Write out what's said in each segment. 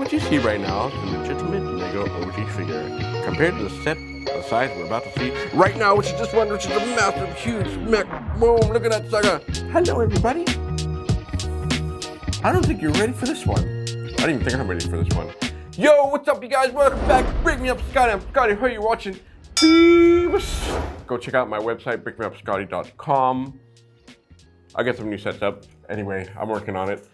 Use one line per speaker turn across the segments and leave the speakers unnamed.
What you see right now is a legitimate Lego OG figure compared to the set the size we're about to see right now, which is this one, which is a massive, huge mech. Boom, look at that sucker. Hello, everybody. I don't think you're ready for this one. I don't even think I'm ready for this one. Yo, what's up, you guys? Welcome back to Brickmeupscottie. I'm Scottie. Who are you watching? Go check out my website, brickmeupscottie.com. I'll get some new sets up. Anyway, I'm working on it.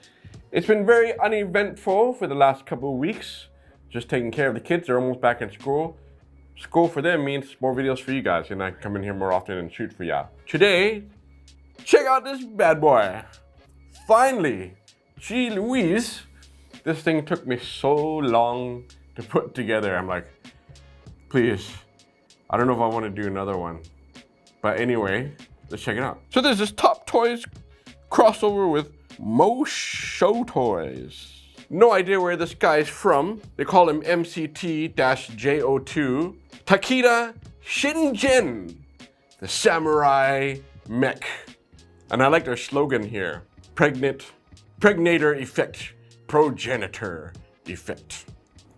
It's been very uneventful for the last couple of weeks. Just taking care of the kids. They're almost back in school. School for them means more videos for you guys, and I can come in here more often and shoot for ya. Today, check out this bad boy. Finally, gee Louise, this thing took me so long to put together. I'm like, please, I don't know if I want to do another one. But anyway, let's check it out. So there's this Top Toys crossover with MoShow toys. No idea where this guy's from. They call him MCT-J02 TAKEDA SHINGEN, the samurai mech. And I like their slogan here. Pregnator effect, progenitor effect.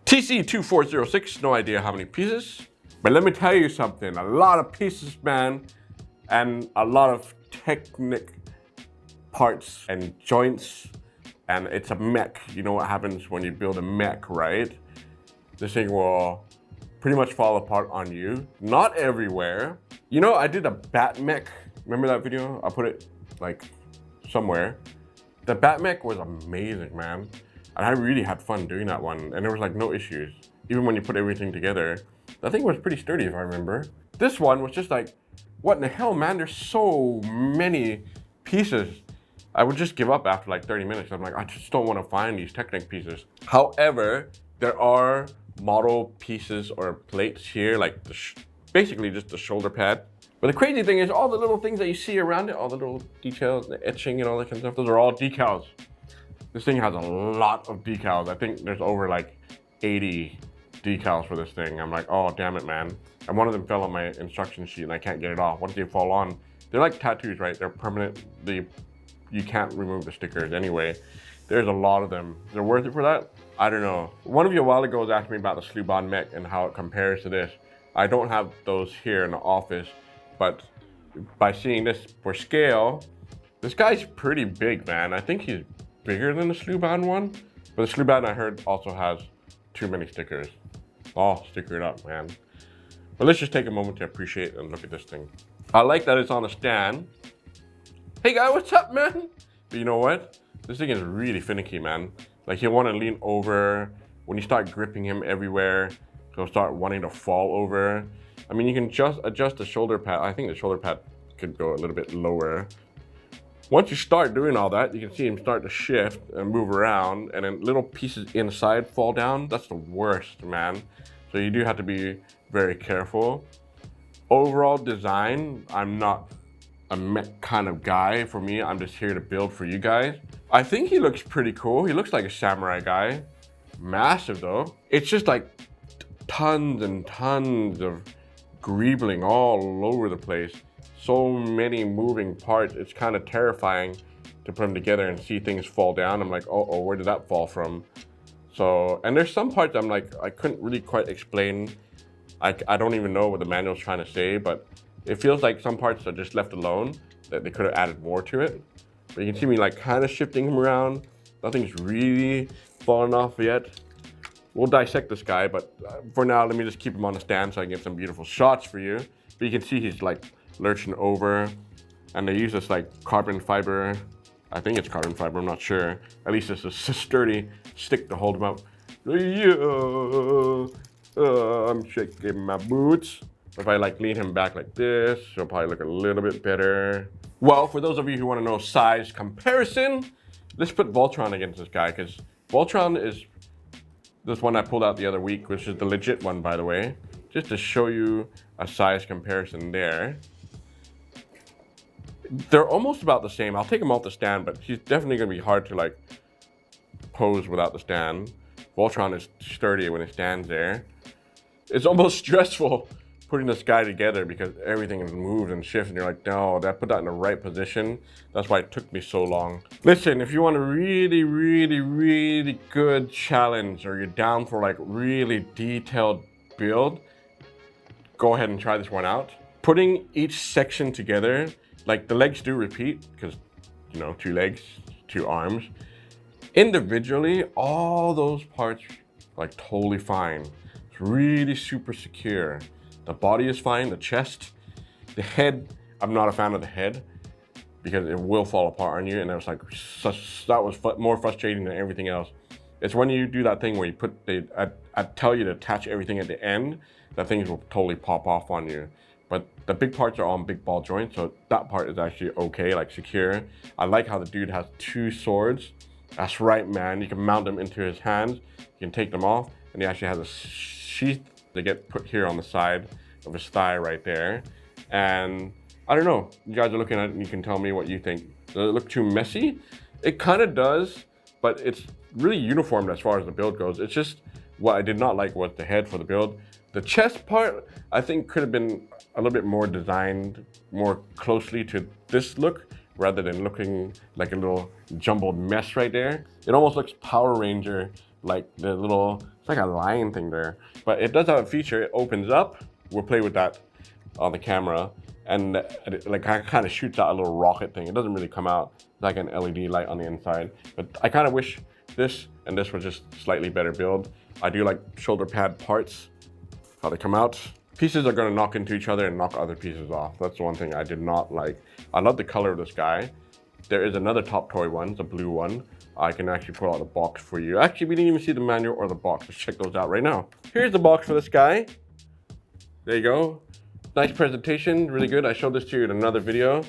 TC2406, no idea how many pieces. But let me tell you something, a lot of pieces, man, and a lot of technic parts and joints, and it's a mech. You know what happens when you build a mech, right? This thing will pretty much fall apart on you. Not everywhere. You know, I did a bat mech. Remember that video? I'll put it like somewhere. The bat mech was amazing, man. And I really had fun doing that one, and there was like no issues. Even when you put everything together, that thing was pretty sturdy if I remember. This one was just like, what in the hell, man? There's so many pieces. I would just give up after like 30 minutes. I'm like, I just don't want to find these Technic pieces. However, there are model pieces or plates here, like basically just the shoulder pad. But the crazy thing is all the little things that you see around it, all the little details, the etching and all that kind of stuff, those are all decals. This thing has a lot of decals. I think there's over like 80 decals for this thing. I'm like, oh, damn it, man. And one of them fell on my instruction sheet and I can't get it off. Once they fall on, they're like tattoos, right? They're permanent. You can't remove the stickers anyway. There's a lot of them. They're worth it for that? I don't know. One of you a while ago was asking me about the Sluban mech and how it compares to this. I don't have those here in the office, but by seeing this for scale, this guy's pretty big, man. I think he's bigger than the Sluban one, but the Sluban I heard also has too many stickers. All stickered up, man. But let's just take a moment to appreciate and look at this thing. I like that it's on a stand. Hey guy, what's up, man? But you know what? This thing is really finicky, man. Like he'll want to lean over. When you start gripping him everywhere, he'll start wanting to fall over. I mean, you can just adjust the shoulder pad. I think the shoulder pad could go a little bit lower. Once you start doing all that, you can see him start to shift and move around, and then little pieces inside fall down. That's the worst, man. So you do have to be very careful. Overall design, I'm not a mech kind of guy. For me, I'm just here to build for you guys. I think he looks pretty cool. He looks like a samurai guy. Massive though. It's just like tons and tons of greebling all over the place. So many moving parts. It's kind of terrifying to put them together and see things fall down. I'm like, oh, where did that fall from? So, and there's some parts I'm like, I couldn't really quite explain. I don't even know what the manual's trying to say, but it feels like some parts are just left alone, that they could have added more to it. But you can see me like kind of shifting him around. Nothing's really fallen off yet. We'll dissect this guy, but for now, let me just keep him on the stand so I can get some beautiful shots for you. But you can see he's like lurching over, and they use this like carbon fiber. I think it's carbon fiber, I'm not sure. At least it's a sturdy stick to hold him up. I'm shaking my boots. If I like lean him back like this, he'll probably look a little bit better. Well, for those of you who want to know size comparison, let's put Voltron against this guy, because Voltron is this one I pulled out the other week, which is the legit one, by the way, just to show you a size comparison there. They're almost about the same. I'll take him off the stand, but he's definitely going to be hard to like pose without the stand. Voltron is sturdy when it stands there. It's almost stressful putting this guy together because everything is moved and shifts and you're like, no, that put that in the right position. That's why it took me so long. Listen, if you want a really good challenge or you're down for like really detailed build, go ahead and try this one out. Putting each section together, like the legs do repeat because, you know, 2 legs, 2 arms. Individually, all those parts like totally fine. It's really super secure. The body is fine, the chest, the head. I'm not a fan of the head because it will fall apart on you, and it was like that was more frustrating than everything else. It's when you do that thing where you put I tell you to attach everything at the end, that things will totally pop off on you. But the big parts are on big ball joints, so that part is actually okay, like secure. I like how the dude has 2 swords. That's right, man. You can mount them into his hands. You can take them off, and he actually has a sheath. They get put here on the side of his thigh right there. And I don't know, you guys are looking at it and you can tell me what you think. Does it look too messy? It kind of does, but it's really uniform as far as the build goes. It's just what I did not like was the head for the build. The chest part, I think could have been a little bit more designed more closely to this look rather than looking like a little jumbled mess right there. It almost looks Power Ranger, like the little, it's like a lion thing there. But it does have a feature, it opens up. We'll play with that on the camera. And it, like, kind of shoots out a little rocket thing. It doesn't really come out like an LED light on the inside. But I kind of wish this and this was just slightly better build. I do like shoulder pad parts, how they come out. Pieces are gonna knock into each other and knock other pieces off. That's the one thing I did not like. I love the color of this guy. There is another Top Toy one, the blue one. I can actually pull out the box for you. Actually, we didn't even see the manual or the box. Let's check those out right now. Here's the box for this guy. There you go. Nice presentation, really good. I showed this to you in another video.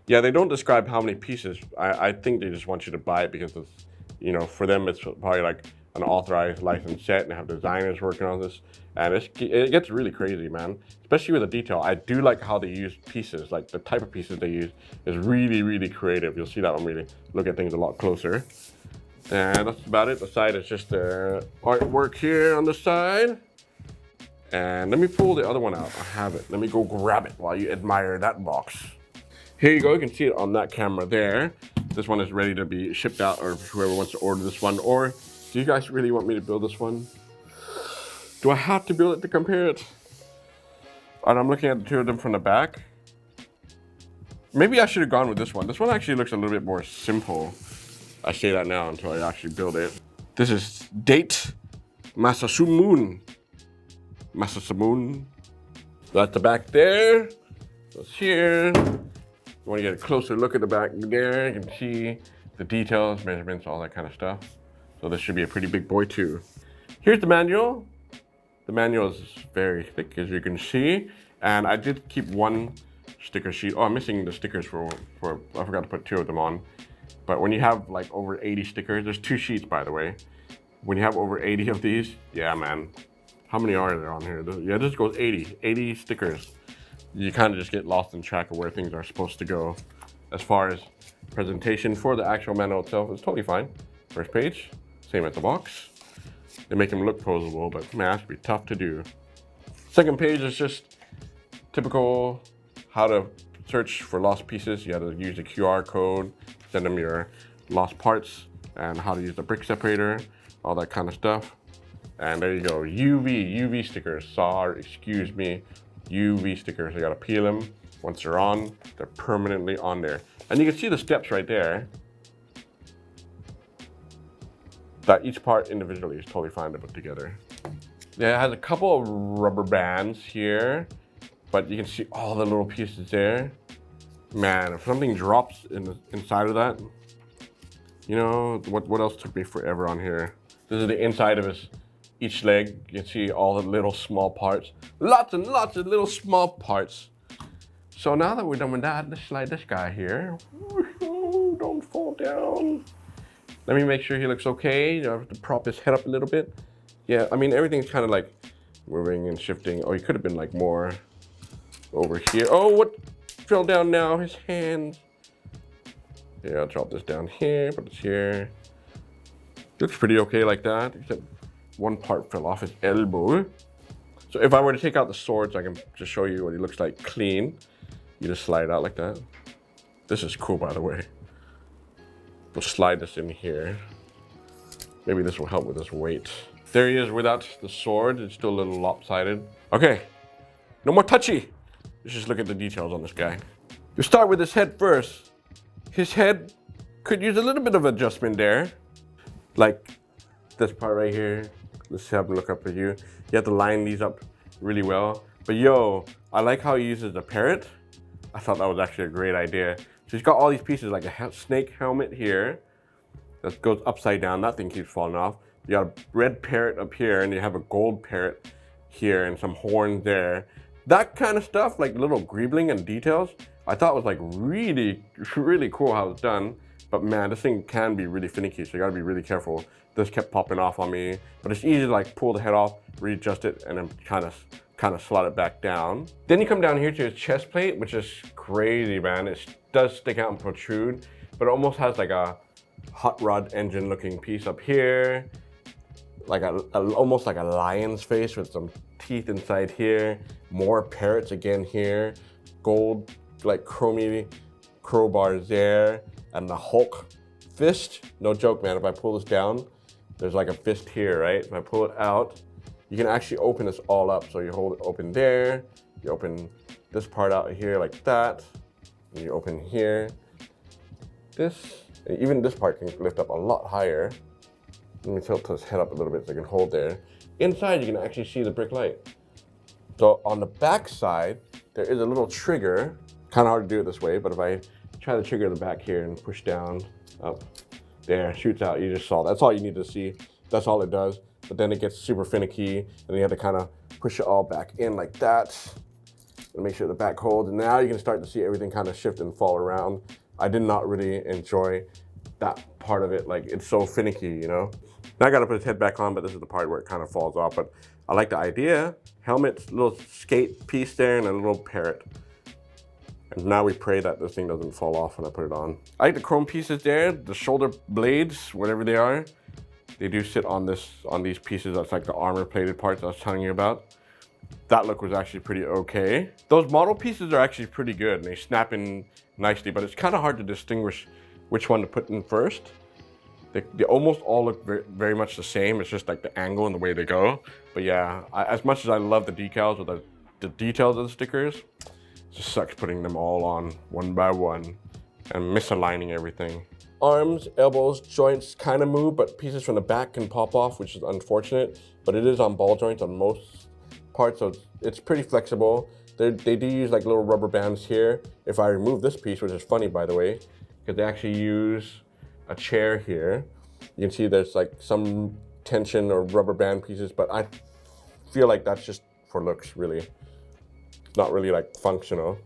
Yeah, they don't describe how many pieces. I think they just want you to buy it because it's, you know, for them it's probably like an authorized licensed set and have designers working on this. And it gets really crazy, man. Especially with the detail. I do like how they use pieces, like the type of pieces they use is really creative. You'll see that when we look at things a lot closer. And that's about it. The side is just the artwork here on the side. And let me pull the other one out. I have it. Let me go grab it while you admire that box. Here you go. You can see it on that camera there. This one is ready to be shipped out, or whoever wants to order this one. Or do you guys really want me to build this one? Do I have to build it to compare it? And I'm looking at the 2 of them from the back. Maybe I should have gone with this one. This one actually looks a little bit more simple. I say that now until I actually build it. This is Date Masasumun. Masasamun. That's the back there. That's here. You want to get a closer look at the back there. You can see the details, measurements, all that kind of stuff. So this should be a pretty big boy too. Here's the manual. The manual is very thick, as you can see. And I did keep 1 sticker sheet. Oh, I'm missing the stickers for I forgot to put 2 of them on. But when you have like over 80 stickers, there's 2 sheets, by the way. When you have over 80 of these, yeah, man. How many are there on here? Yeah, this goes 80 stickers. You kind of just get lost in track of where things are supposed to go. As far as presentation for the actual manual itself, it's totally fine. First page, same as the box. They make them look posable, but man, that's be tough to do. Second page is just typical how to search for lost pieces. You have to use the QR code, send them your lost parts, and how to use the brick separator, all that kind of stuff. And there you go, UV stickers, excuse me, UV stickers. You gotta peel them. Once they're on, they're permanently on there. And you can see the steps right there. That each part individually is totally fine to put together. Yeah, it has a couple of rubber bands here, but you can see all the little pieces there. Man, if something drops inside of that, you know, what else took me forever on here? This is the inside of each leg. You can see all the little small parts. Lots and lots of little small parts. So now that we're done with that, let's slide this guy here. Don't fall down. Let me make sure he looks okay. You know, I have to prop his head up a little bit. Yeah, I mean, everything's kind of like moving and shifting. Oh, he could have been like more over here. Oh, what fell down now? His hands. Yeah, I'll drop this down here, put this here. Looks pretty okay like that, except one part fell off his elbow. So if I were to take out the swords, I can just show you what he looks like clean. You just slide it out like that. This is cool, by the way. We'll slide this in here. Maybe this will help with his weight. There he is without the sword. It's still a little lopsided. Okay, no more touchy. Let's just look at the details on this guy. You start with his head first. His head could use a little bit of adjustment there. Like this part right here. Let's have a look up at you. You have to line these up really well. But yo, I like how he uses the parrot. I thought that was actually a great idea. So he's got all these pieces like a snake helmet here that goes upside down. That thing keeps falling off. You got a red parrot up here and you have a gold parrot here and some horns there. That kind of stuff, like little greebling and details, I thought was like really, really cool how it's done. But man, this thing can be really finicky, so you gotta be really careful. This kept popping off on me, but it's easy to like pull the head off, readjust it, and then kind of slot it back down. Then you come down here to his chest plate, which is crazy, man. It does stick out and protrude, but it almost has like a hot rod engine looking piece up here, like almost like a lion's face with some teeth inside here, more parrots again here, gold like chromy crowbars there, and the Hulk fist. No joke, man. If I pull this down, there's like a fist here, right? If I pull it out, you can actually open this all up. So you hold it open there, you open this part out here like that, and you open here. This, even this part can lift up a lot higher. Let me tilt his head up a little bit so I can hold there. Inside, you can actually see the brick light. So on the back side, there is a little trigger. Kind of hard to do it this way, but if I try to trigger the back here and push down, up, there, shoots out. You just saw. That's all you need to see. That's all it does. But then it gets super finicky, and you have to kind of push it all back in like that and make sure the back holds. And now you can start to see everything kind of shift and fall around. I did not really enjoy that part of it. Like, it's so finicky, you know? Now I got to put his head back on, but this is the part where it kind of falls off. But I like the idea. Helmet, little skate piece there, and a little parrot. And now we pray that this thing doesn't fall off when I put it on. I like the chrome pieces there, the shoulder blades, whatever they are. They do sit on these pieces. That's like the armor plated parts I was telling you about. That look was actually pretty okay. Those model pieces are actually pretty good and they snap in nicely, but it's kind of hard to distinguish which one to put in first. They almost all look very, very much the same. It's just like the angle and the way they go. But yeah, as much as I love the decals or the details of the stickers, it just sucks putting them all on one by one and misaligning everything. Arms, elbows, joints kind of move, but pieces from the back can pop off, which is unfortunate. But it is on ball joints on most parts, so it's pretty flexible. They do use like little rubber bands here. If I remove this piece, which is funny by the way, because they actually use a chair here. You can see there's like some tension or rubber band pieces, but I feel like that's just for looks, really. Not really like functional.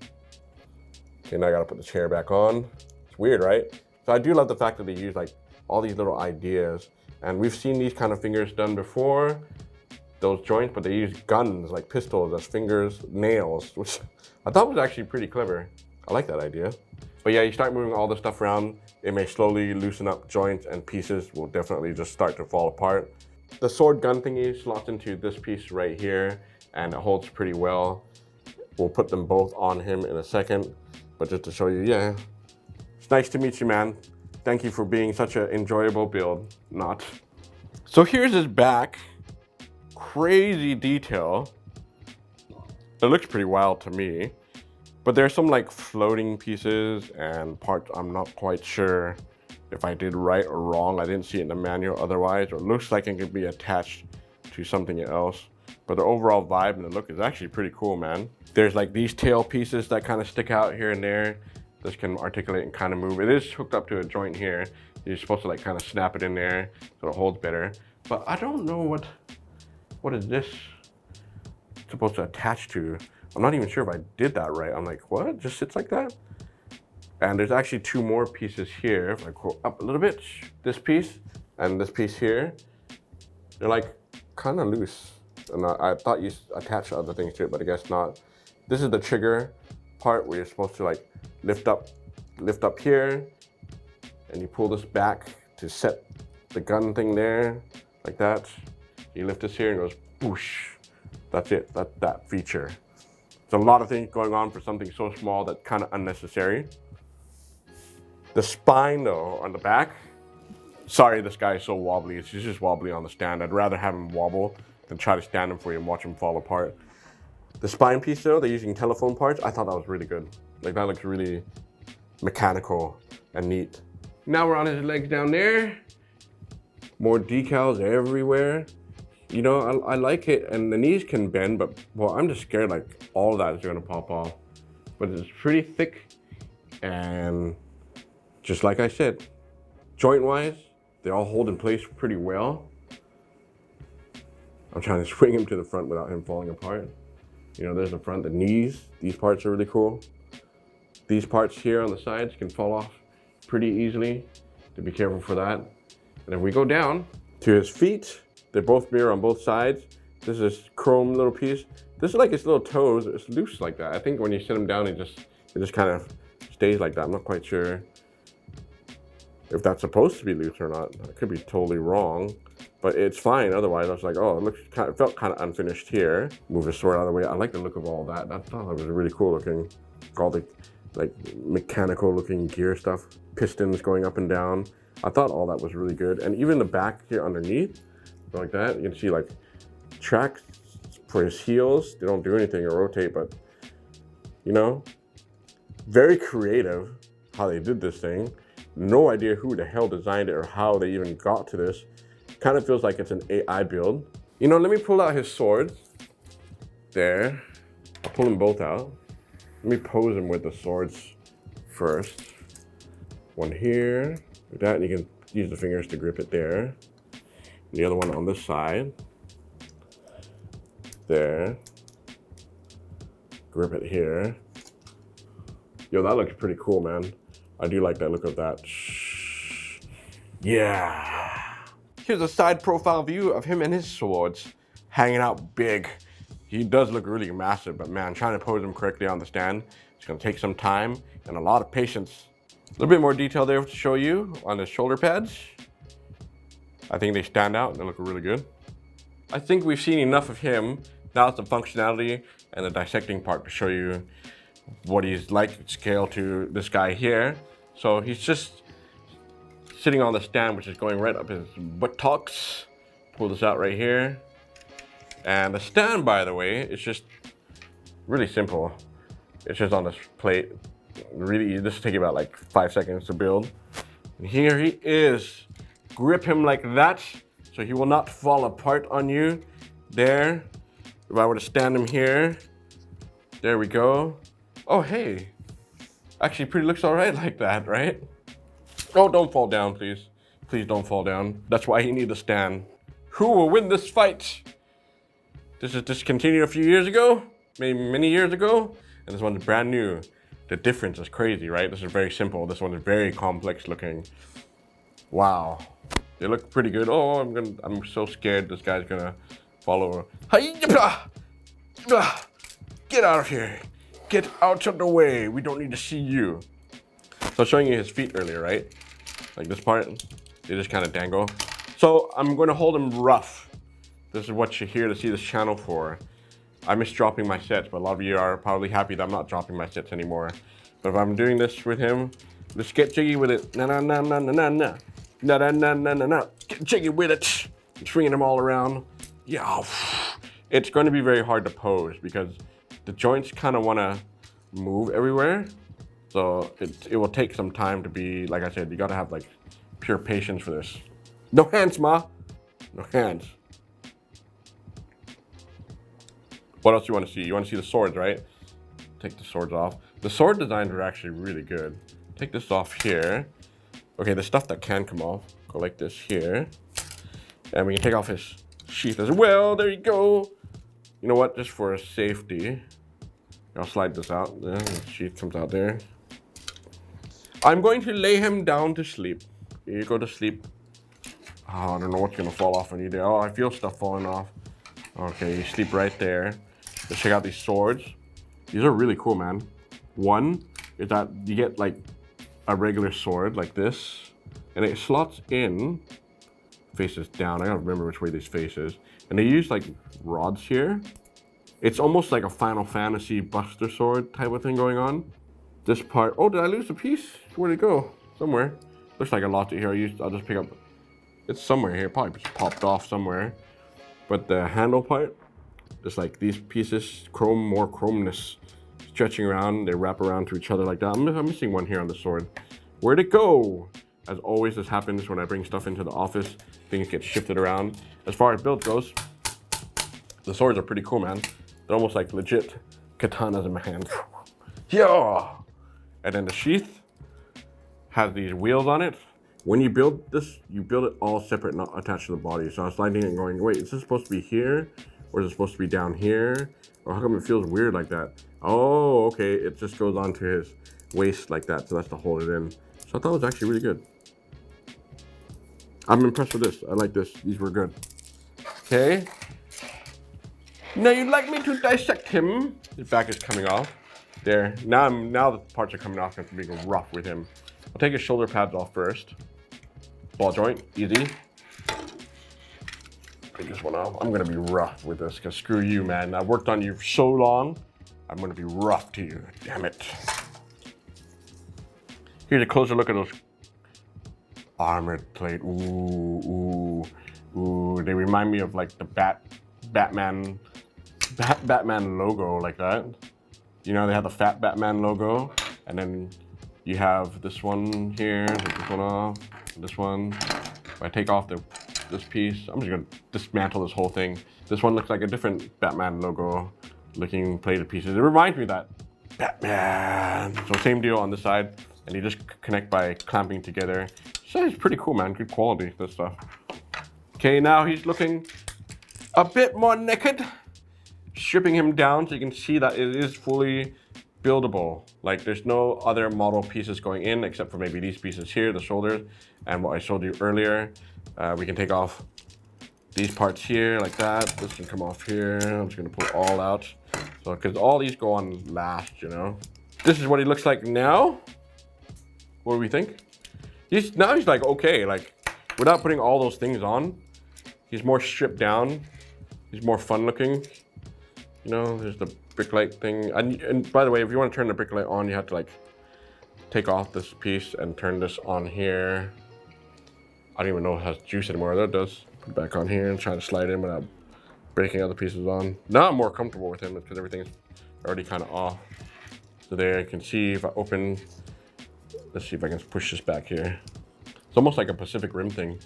Okay, now I gotta put the chair back on. It's weird, right? So I do love the fact that they use like all these little ideas, and we've seen these kind of fingers done before, those joints, but they use guns like pistols as fingers, nails, which I thought was actually pretty clever. I like that idea. But yeah, you start moving all this stuff around, it may slowly loosen up joints, and pieces will definitely just start to fall apart. The sword gun thingy slots into this piece right here, and it holds pretty well. We'll put them both on him in a second, but just to show you, yeah. It's nice to meet you, man. Thank you for being such an enjoyable build. Not. So here's his back. Crazy detail. It looks pretty wild to me. But there's some like floating pieces and parts I'm not quite sure if I did right or wrong. I didn't see it in the manual otherwise, or it looks like it could be attached to something else. But the overall vibe and the look is actually pretty cool, man. There's like these tail pieces that kind of stick out here and there. This can articulate and kind of move. It is hooked up to a joint here. You're supposed to like kind of snap it in there so it holds better. But I don't know what is this supposed to attach to. I'm not even sure if I did that right. I'm like, what? It just sits like that? And there's actually two more pieces here. If I go up a little bit, this piece and this piece here, they're like kind of loose. And I thought you attach other things to it, but I guess not. This is the trigger part where you're supposed to like lift up here, and you pull this back to set the gun thing there, like that. You lift this here and it goes boosh. That's it, that's that feature. There's a lot of things going on for something so small that's kind of unnecessary. The spine though, on the back, sorry this guy is so wobbly, he's just wobbly on the stand. I'd rather have him wobble than try to stand him for you and watch him fall apart. The spine piece though, they're using telephone parts, I thought that was really good. Like that looks really mechanical and neat. Now we're on his legs down there. More decals everywhere. You know, I like it, and the knees can bend, but well, I'm just scared like all of that is gonna pop off. But it's pretty thick, and just like I said, joint-wise, they all hold in place pretty well. I'm trying to swing him to the front without him falling apart. You know, there's the front, the knees, these parts are really cool. These parts here on the sides can fall off pretty easily, to be careful for that. And if we go down to his feet, they both mirror on both sides. This is chrome little piece. This is like his little toes, it's loose like that. I think when you sit him down, it just kind of stays like that. I'm not quite sure if that's supposed to be loose or not. I could be totally wrong, but it's fine. Otherwise, I was like, oh, it felt kind of unfinished here. Move the sword out of the way. I like the look of all that. I thought that was really cool looking. All the like mechanical looking gear stuff, pistons going up and down. I thought all that was really good. And even the back here underneath, like that, you can see like tracks for his heels. They don't do anything or rotate, but you know, very creative how they did this thing. No idea who the hell designed it or how they even got to this. Kind of feels like it's an AI build. You know, let me pull out his swords. There, I'll pull them both out. Let me pose him with the swords first. One here, like that, and you can use the fingers to grip it there. And the other one on this side. There. Grip it here. Yo, that looks pretty cool, man. I do like that look of that. Yeah. Here's a side profile view of him and his swords hanging out big. He does look really massive, but man, trying to pose him correctly on the stand, it's gonna take some time and a lot of patience. A little bit more detail there to show you on the shoulder pads. I think they stand out and they look really good. I think we've seen enough of him. Now it's the functionality and the dissecting part to show you what he's like scale to this guy here. So he's just sitting on the stand, which is going right up his buttocks. Pull this out right here. And the stand, by the way, is just really simple. It's just on this plate. Really, this will take about like 5 seconds to build. And here he is. Grip him like that, so he will not fall apart on you. There. If I were to stand him here, there we go. Oh, hey. Actually, pretty looks all right like that, right? Oh, don't fall down, please. Please don't fall down. That's why you need to stand. Who will win this fight? This is discontinued a few years ago, maybe many years ago, and this one's brand new. The difference is crazy, right? This is very simple. This one is very complex looking. Wow, they look pretty good. Oh, I'm so scared this guy's gonna fall over. Get out of here. Get out of the way. We don't need to see you. So I was showing you his feet earlier, right? Like this part, they just kind of dangle. So I'm going to hold him rough. This is what you're here to see this channel for. I miss dropping my sets, but a lot of you are probably happy that I'm not dropping my sets anymore. But if I'm doing this with him, let's get jiggy with it. Na na na na na na na na na na na na na. Get jiggy with it. I'm swinging them all around. Yeah. It's going to be very hard to pose because the joints kind of want to move everywhere. So it will take some time to be, like I said, you got to have like pure patience for this. No hands, ma. No hands. What else do you want to see? You want to see the swords, right? Take the swords off. The sword designs are actually really good. Take this off here. Okay, the stuff that can come off, go like this here. And we can take off his sheath as well. There you go. You know what? Just for safety, I'll slide this out. The sheath comes out there. I'm going to lay him down to sleep. Here you go to sleep. Oh, I don't know what's gonna fall off on you there. Oh, I feel stuff falling off. Okay, you sleep right there. Let's check out these swords. These are really cool, man. One is that you get like a regular sword like this, and it slots in, faces down. I gotta remember which way this faces. And they use like rods here It's almost like a Final Fantasy Buster Sword type of thing going on. This part, oh, did I lose a piece? Where'd it go? Somewhere. Looks like I lost it here. I'll just pick up, it's somewhere here, probably just popped off somewhere. But the handle part, just like these pieces, more chromeness stretching around, they wrap around to each other like that. I'm missing one here on the sword. Where'd it go? As always, this happens when I bring stuff into the office. Things get shifted around. As far as build goes, the swords are pretty cool, man. They're almost like legit katanas in my hand. Yeah! And then the sheath has these wheels on it. When you build this, you build it all separate, not attached to the body. So I was sliding it and going, wait, is this supposed to be here? Or is it supposed to be down here? Or how come it feels weird like that? Oh, okay, it just goes onto his waist like that. So that's to hold it in. So I thought it was actually really good. I'm impressed with this. I like this. These were good. Okay. Now you'd like me to dissect him. His back is coming off. There. Now the parts are coming off. I'm being rough with him. I'll take his shoulder pads off first. Ball joint, easy. Take this one off. I'm gonna be rough with this because screw you, man. I worked on you for so long. I'm gonna be rough to you. Damn it. Here's a closer look at those armored plate. Ooh, ooh, ooh. They remind me of like the Batman logo like that. You know, they have the fat Batman logo, and then you have this one here, take this one off, this one. If I take off this piece, I'm just gonna dismantle this whole thing. This one looks like a different Batman logo looking plated pieces. It reminds me of that Batman. So same deal on this side, and you just connect by clamping together. So it's pretty cool, man, good quality, this stuff. Okay, now he's looking a bit more naked. Stripping him down so you can see that it is fully buildable. Like there's no other model pieces going in except for maybe these pieces here, the shoulders, and what I showed you earlier. We can take off these parts here like that. This can come off here. I'm just gonna pull it all out. So, because all these go on last, you know. This is what he looks like now. What do we think? Now he's like, okay, like without putting all those things on, he's more stripped down. He's more fun looking. You know, there's the Bricklight thing. And by the way, if you want to turn the Bricklight on, you have to like take off this piece and turn this on here. I don't even know if it has juice anymore. That does. Put it back on here and try to slide in without breaking other pieces on. Now I'm more comfortable with him because everything's already kind of off. So there you can see if I open, let's see if I can push this back here. It's almost like a Pacific Rim thing.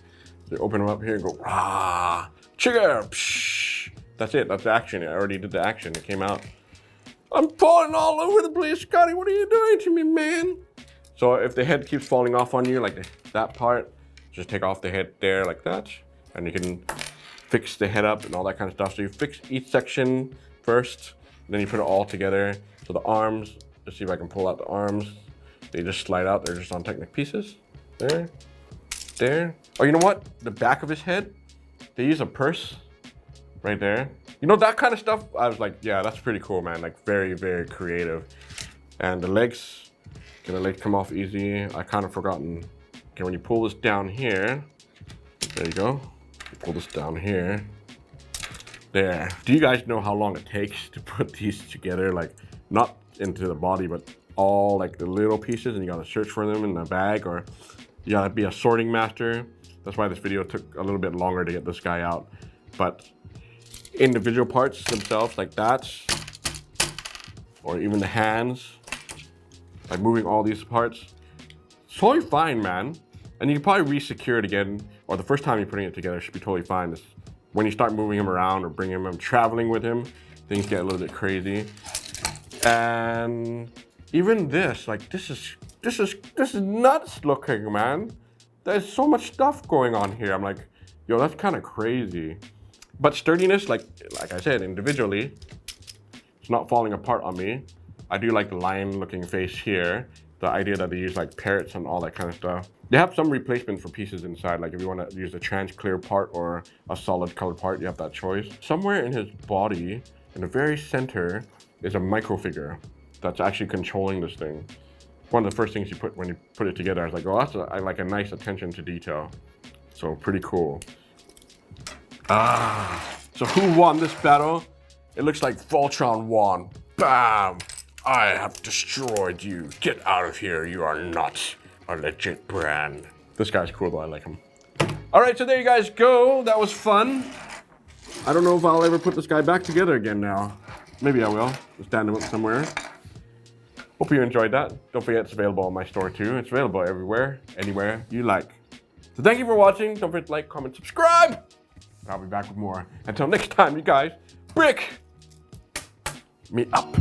So you open them up here and go, rah, trigger, psh. That's it, that's the action. I already did the action, it came out. I'm falling all over the place, Scottie, what are you doing to me, man? So if the head keeps falling off on you, like that part, just take off the head there like that, and you can fix the head up and all that kind of stuff. So you fix each section first, and then you put it all together. So the arms, let's see if I can pull out the arms. They just slide out, they're just on Technic pieces. There, there. Oh, you know what? The back of his head, they use a purse right there. You know, that kind of stuff, I was like, yeah, that's pretty cool, man. Like very, very creative. And the legs, can the legs come off easy? I kind of forgotten. Okay, when you pull this down here, there you go. You pull this down here. There. Do you guys know how long it takes to put these together? Like not into the body, but all like the little pieces, and you gotta search for them in the bag, or you gotta be a sorting master. That's why this video took a little bit longer to get this guy out. But individual parts themselves like that, or even the hands, like moving all these parts, it's totally fine, man. And you can probably re-secure it again, or the first time you're putting it together should be totally fine. It's when you start moving him around or bringing him, traveling with him, things get a little bit crazy. And even this, like this is nuts looking, man. There's so much stuff going on here. I'm like, yo, that's kind of crazy. But sturdiness, like I said, individually, it's not falling apart on me. I do like the lion-looking face here. The idea that they use like parrots and all that kind of stuff. They have some replacements for pieces inside. Like if you want to use a trans clear part or a solid colored part, you have that choice. Somewhere in his body, in the very center, is a micro figure that's actually controlling this thing. One of the first things you put when you put it together, I was like, oh, that's like a nice attention to detail. So pretty cool. So who won this battle? It looks like Voltron 1. Bam! I have destroyed you. Get out of here. You are not a legit brand. This guy's cool though, I like him. All right, so there you guys go. That was fun. I don't know if I'll ever put this guy back together again now. Maybe I will. Just stand him up somewhere. Hope you enjoyed that. Don't forget it's available on my store too. It's available everywhere, anywhere you like. So thank you for watching. Don't forget to like, comment, subscribe. And I'll be back with more. Until next time, you guys, brick me up.